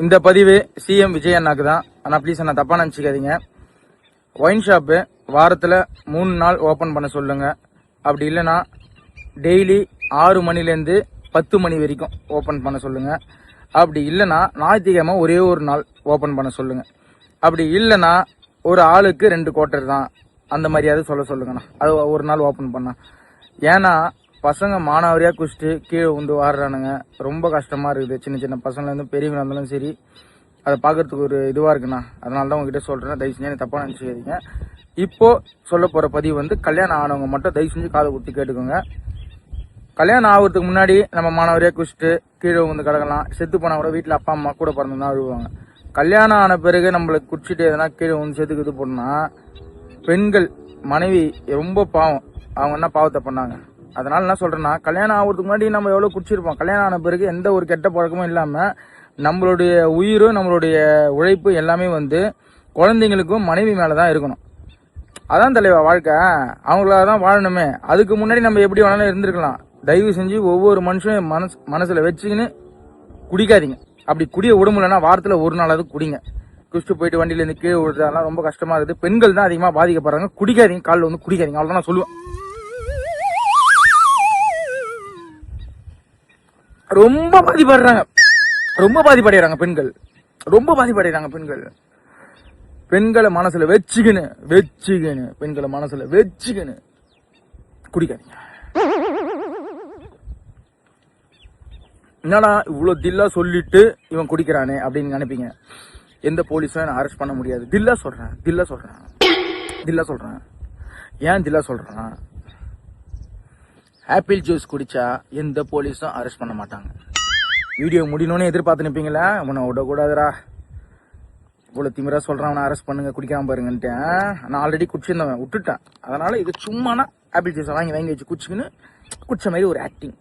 இந்த பதிவு சிஎம் விஜய் அண்ணாக்கு தான். ஆனால் ப்ளீஸ் அண்ணா தப்பாக நினச்சிக்காதீங்க. ஒயின் ஷாப்பு வாரத்தில் 3 நாள் ஓப்பன் பண்ண சொல்லுங்க. அப்படி இல்லைன்னா டெய்லி 6 மணிலேருந்து 10 மணி வரைக்கும் ஓப்பன் பண்ண சொல்லுங்க. அப்படி இல்லைன்னா ஞாயிற்றுக்கிழமை ஒரே ஒரு நாள் ஓப்பன் பண்ண சொல்லுங்க. அப்படி இல்லைன்னா ஒரு ஆளுக்கு 2 குவார்ட்டர் தான் அந்த மாதிரியாவது சொல்லுங்கண்ணா. அது ஒரு நாள் ஓப்பன் பண்ணா. ஏன்னா பசங்க மானாவரியாக குடிச்சிட்டு கீழே வந்து வாடுறானுங்க. ரொம்ப கஷ்டமாக இருக்குது. சின்ன சின்ன பசங்கள்லேருந்து பெரியவங்க இருந்தாலும் சரி, அதை பார்க்கறதுக்கு ஒரு இதுவாக இருக்குண்ணா. அதனால தான் உங்ககிட்ட சொல்கிறேன். தயவு செஞ்சு தப்பாக நினச்சிக்காதீங்க. இப்போது சொல்ல போகிற பதிவு வந்து கல்யாணம் ஆனவங்க மட்டும் தயவு செஞ்சு காதை கொடுத்து கேட்டுக்கோங்க. கல்யாணம் ஆகிறதுக்கு முன்னாடி நம்ம மானாவரியாக குடிச்சிட்டு கீழே வந்து கிடக்கலாம். செத்து போனால் கூட வீட்டில் அப்பா அம்மா கூட பிறந்தா அழுவாங்க. கல்யாணம் ஆன பிறகு நம்மளுக்கு குடிச்சிட்டு எதனா கீழே வந்து செத்துக்கு இது போனால் பெண்கள் மனைவி ரொம்ப பாவம். அவங்க என்ன பாவத்தை பண்ணாங்க. அதனால என்ன சொல்றேன்னா, கல்யாணம் ஆகிறதுக்கு முன்னாடி நம்ம எவ்வளோ குடிச்சிருப்போம். கல்யாணம் ஆன பிறகு எந்த ஒரு கெட்ட பழக்கமும் இல்லாமல் நம்மளுடைய உயிரும் நம்மளுடைய உழைப்பு எல்லாமே வந்து குழந்தைங்களுக்கும் மனைவி மேலே தான் இருக்கணும். அதான் தலைவா வாழ்க்கை. அவங்களால தான் வாழணுமே. அதுக்கு முன்னாடி நம்ம எப்படி வேணாலும் இருந்திருக்கலாம். தயவு செஞ்சு ஒவ்வொரு மனுஷனும் மனசுல வச்சுக்கின்னு குடிக்காதீங்க. அப்படி குடிய விடுமுலைன்னா வாரத்தில் ஒரு நாளாவது குடிங்க. குடிச்சிட்டு போயிட்டு வண்டியிலேருந்து கீழே விழுறதுலாம் ரொம்ப கஷ்டமா இருக்குது. பெண்கள் தான் அதிகமாக பாதிக்கப்படுறாங்க. குடிக்காதீங்க. காலில் வந்து குடிக்காதீங்க. அவ்வளோதான் நான் சொல்லுவேன். ரொம்ப பாதிப்படுறாங்க. ரொம்ப பாதிப்படைகிறாங்க பெண்கள். ரொம்ப பாதிப்படைகிறாங்க பெண்கள். பெண்களை மனசுல வச்சுக்கின்னு பெண்களை மனசுல வச்சுக்கின்னு குடிக்காதீங்க. என்னடா இவ்வளவு தில்லா சொல்லிட்டு இவன் குடிக்கிறானே அப்படின்னு நினைப்பீங்க. எந்த போலீஸும் அரெஸ்ட் பண்ண முடியாது. தில்லா சொல்றேன். ஏன் தில்லா சொல்றேன்? ஆப்பிள் ஜூஸ் குடிச்சா எந்த போலீஸும் அரெஸ்ட் பண்ண மாட்டாங்க. வீடியோ முடியணும்னு எதிர்பார்த்து நிற்பீங்களா? உன்னை விடக்கூடாதுரா, இவ்வளோ திமிரா சொல்றான், அவனை அரெஸ்ட் பண்ணுங்க குடிக்காம பாருங்கன்ட்டு. நான் ஆல்ரெடி குடிச்சிருந்தவன் விட்டுட்டேன். அதனால இது சும்மானா ஆப்பிள் ஜூஸ் வாங்கி வச்சு குடிச்ச மாதிரி ஒரு ஆக்டிங்.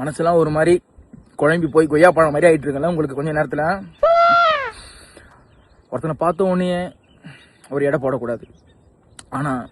மனசுலாம் ஒரு மாதிரி குழம்பி போய் கொய்யா பழம் மாதிரி ஆயிட்டு இருக்கல உங்களுக்கு. கொஞ்ச நேரத்தில் ஒருத்தனை பார்த்த உடனே ஒரு எடை போடக்கூடாது. ஆனால்